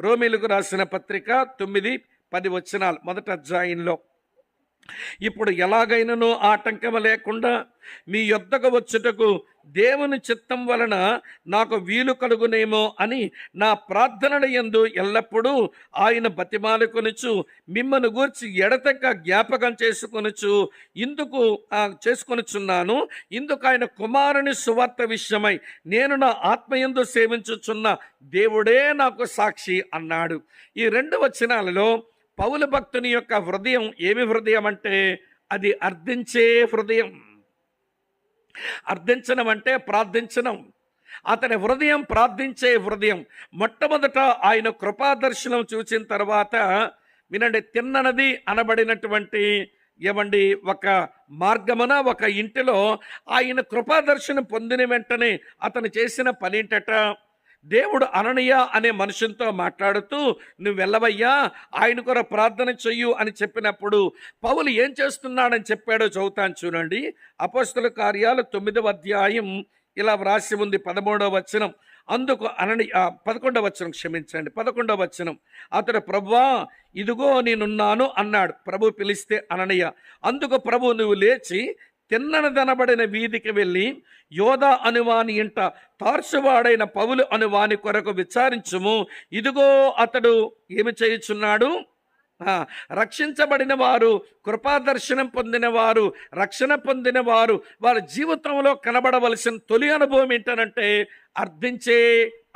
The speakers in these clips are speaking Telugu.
రోమీలకు రాసిన పత్రిక 9-10 వచనాలు, మొదటి అధ్యాయంలో. ఇప్పుడు ఎలాగైనను ఆటంకం లేకుండా మీ యొద్దకు వచ్చుటకు దేవుని చిత్తం వలన నాకు వీలు కలుగునేమో అని నా ప్రార్థనల యందు ఎల్లప్పుడూ ఆయన బతిమాలుకొనుచు మిమ్మల్ని గూర్చి ఎడతెక్క జ్ఞాపకం చేసుకొనుచున్నాను. ఇందుకు ఆయన కుమారుని సువార్త విషయమై నేను నా ఆత్మయందు సేవించుచున్న దేవుడే నాకు సాక్షి అన్నాడు. ఈ 2 వచనాలలో పౌలు భక్తుని యొక్క హృదయం ఏమి హృదయం అంటే అది అర్థించే హృదయం. అర్థించడం అంటే ప్రార్థించడం. అతని హృదయం ప్రార్థించే హృదయం. మొట్టమొదట ఆయన కృపాదర్శనం చూసిన తర్వాత వినండి, తిన్ననది అనబడినటువంటి ఒక మార్గమున ఒక ఇంటిలో ఆయన కృపాదర్శనం పొందిన వెంటనే అతను చేసిన పనేంటట, దేవుడు అననీయ అనే మనుషులతో మాట్లాడుతూ నువ్వు వెళ్ళవయ్యా, ఆయన కొరకు ప్రార్థన చెయ్యు అని చెప్పినప్పుడు పౌలు ఏం చేస్తున్నాడని చెప్పాడో చదువుతాను చూడండి. అపోస్తల కార్యాలు 9వ అధ్యాయం ఇలా వ్రాసి ఉంది 13వ వచనం. అందుకు 11వ వచనం, క్షమించండి, 11వ వచనం. అతడు ప్రభువా ఇదిగో నేనున్నాను అన్నాడు. ప్రభు పిలిస్తే అననీయ. అందుకు ప్రభు నువ్వు లేచి తిన్ననదనబడిన వీధికి వెళ్ళి యోధా అనువాని ఇంట తార్సువాడైన పౌలు అనువాని కొరకు విచారించుము. ఇదిగో అతడు ఏమి చేయుచున్నాడు, రక్షించబడిన వారు, కృపాదర్శనం పొందిన వారు, రక్షణ పొందిన వారు వారి జీవితంలో కనబడవలసిన తొలి అనుభవం ఏంటనంటే అర్థించే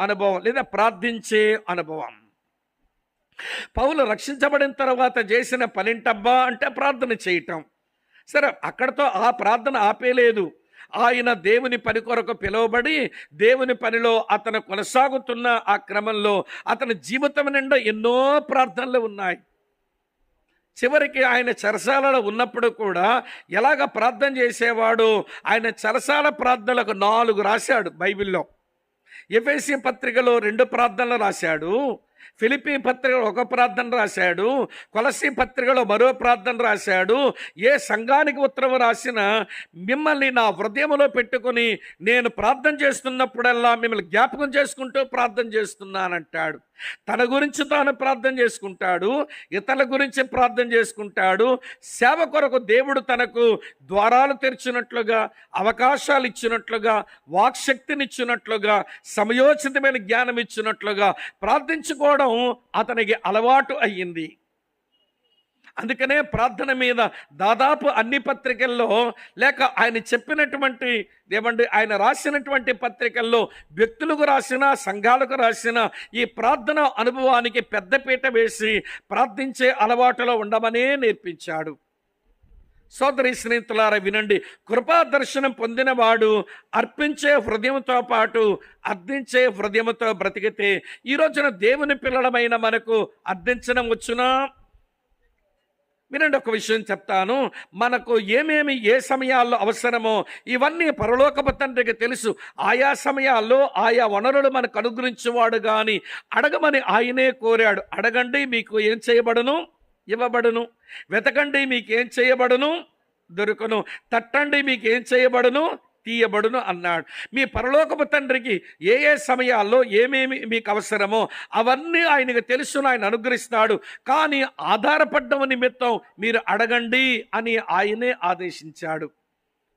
అనుభవం లేదా ప్రార్థించే అనుభవం. పౌలు రక్షించబడిన తర్వాత చేసిన పనింటబ్బా అంటే ప్రార్థన చేయటం. సరే, అక్కడతో ఆ ప్రార్థన ఆపేలేదు. ఆయన దేవుని పని కొరకు పిలువబడి దేవుని పనిలో అతను కొనసాగుతున్న ఆ క్రమంలో అతని జీవితం నిండా ఎన్నో ప్రార్థనలు ఉన్నాయి. చివరికి ఆయన చెరసాలలో ఉన్నప్పుడు కూడా ఎలాగ ప్రార్థన చేసేవాడు, ఆయన చెరసాల ప్రార్థనలకు 4 రాశాడు బైబిల్లో. ఎఫెసీ పత్రికలో 2 ప్రార్థనలు రాశాడు, ఫిలిప్పీ పత్రికలో 1 ప్రార్థన రాశాడు, కొలసీ పత్రికలో మరో ప్రార్థన రాశాడు. ఏ సంఘానికి ఉత్తరం రాసినా మిమ్మల్ని నా హృదయంలో పెట్టుకొని నేను ప్రార్థన చేస్తున్నప్పుడల్లా మిమ్మల్ని జ్ఞాపకం చేసుకుంటూ ప్రార్థన చేస్తున్నానంటాడు. తన గురించి తాను ప్రార్థన చేసుకుంటాడు, ఇతరుల గురించి ప్రార్థన చేసుకుంటాడు. సేవ కొరకు దేవుడు తనకు ద్వారాలు తెరిచినట్లుగా, అవకాశాలు ఇచ్చినట్లుగా, వాక్శక్తినిచ్చినట్లుగా, సమయోచితమైన జ్ఞానం ఇచ్చినట్లుగా ప్రార్థించుకోవడం అతనికి అలవాటు అయ్యింది. అందుకనే ప్రార్థన మీద దాదాపు అన్ని పత్రికల్లో లేక ఆయన చెప్పినటువంటి ఆయన రాసినటువంటి పత్రికల్లో వ్యక్తులకు రాసిన, సంఘాలకు రాసిన ఈ ప్రార్థన అనుభవానికి పెద్దపీట వేసి ప్రార్థించే అలవాటులో ఉండమనే నేర్పించాడు. సోదరి స్నేహితులారా వినండి, కృపా దర్శనం పొందినవాడు అర్పించే హృదయంతో పాటు అర్థించే హృదయంతో బ్రతికితే ఈ రోజున దేవుని పిల్లలమైన మనకు అర్థించడం వచ్చునా? వినండి, ఒక విషయం చెప్తాను. మనకు ఏమేమి ఏ సమయాల్లో అవసరమో ఇవన్నీ పరలోకపు తండ్రికి తెలుసు. ఆయా సమయాల్లో ఆయా వనరులు మనకు అనుగ్రహించేవాడు కానీ అడగమని ఆయనే కోరాడు. అడగండి మీకు ఏం చేయబడును, ఇవ్వబడును. వెతకండి మీకు ఏం చేయబడును, దొరుకును. తట్టండి మీకు ఏం చేయబడును, తీయబడును అన్నాడు. మీ పరలోకపు తండ్రికి ఏ ఏ సమయాల్లో ఏమేమి మీకు అవసరమో అవన్నీ ఆయనకు తెలుసును, ఆయన అనుగ్రహిస్తాడు. కానీ ఆధారపడ్డం నిమిత్తం మీరు అడగండి అని ఆయనే ఆదేశించాడు.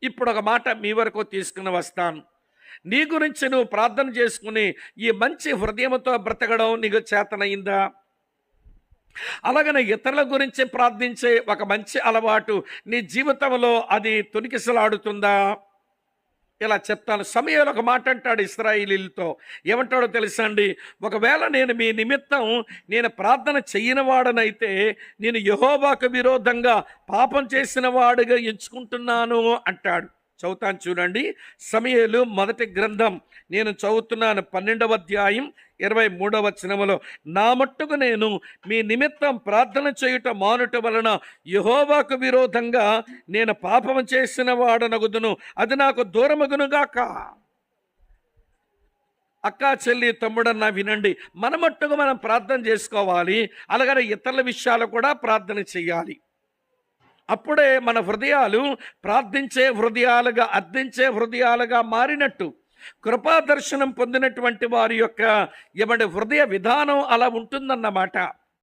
ఇప్పుడు ఒక మాట మీ వరకు తీసుకుని వస్తాను. నీ గురించి నువ్వు ప్రార్థన చేసుకుని ఈ మంచి హృదయంతో బ్రతకడం నీకు చేతనయిందా? అలాగనే ఇతరుల గురించి ప్రార్థించే ఒక మంచి అలవాటు నీ జీవితంలో అది తొణికిసలాడుతుందా? ఇలా చెప్తాను. సమయంలో ఒక మాట అంటాడు ఇశ్రాయేలీయులతో. ఏమంటాడో తెలుసా అండి? ఒకవేళ నేను మీ నిమిత్తం నేను ప్రార్థన చెయ్యని వాడనైతే నేను యెహోవాకు విరోధంగా పాపం చేసిన వాడుగా ఎంచుకుంటున్నాను అంటాడు. చదువుతాను చూడండి. సమూయేలు మొదటి గ్రంథం నేను చదువుతున్నాను 12వ అధ్యాయం 23వ వచనములో, నా మట్టుకు నేను మీ నిమిత్తం ప్రార్థన చేయుట మానుట వలన యెహోవాకు విరోధంగా నేను పాపం చేసిన వాడనగుదును, అది నాకు దూరమగునుగాక. అక్క, చెల్లి, తమ్ముడన్నా వినండి, మన మట్టుకు మనం ప్రార్థన చేసుకోవాలి. అలాగనే ఇతరుల విషయాలు కూడా ప్రార్థన చేయాలి. అప్పుడే మన హృదయాలు ప్రార్థించే హృదయాలుగా, అర్థించే హృదయాలుగా మారినట్టు. కృపా దర్శనం పొందినటువంటి వారి యొక్క ఏమంటే హృదయ విధానం అలా ఉంటుందన్నమాట.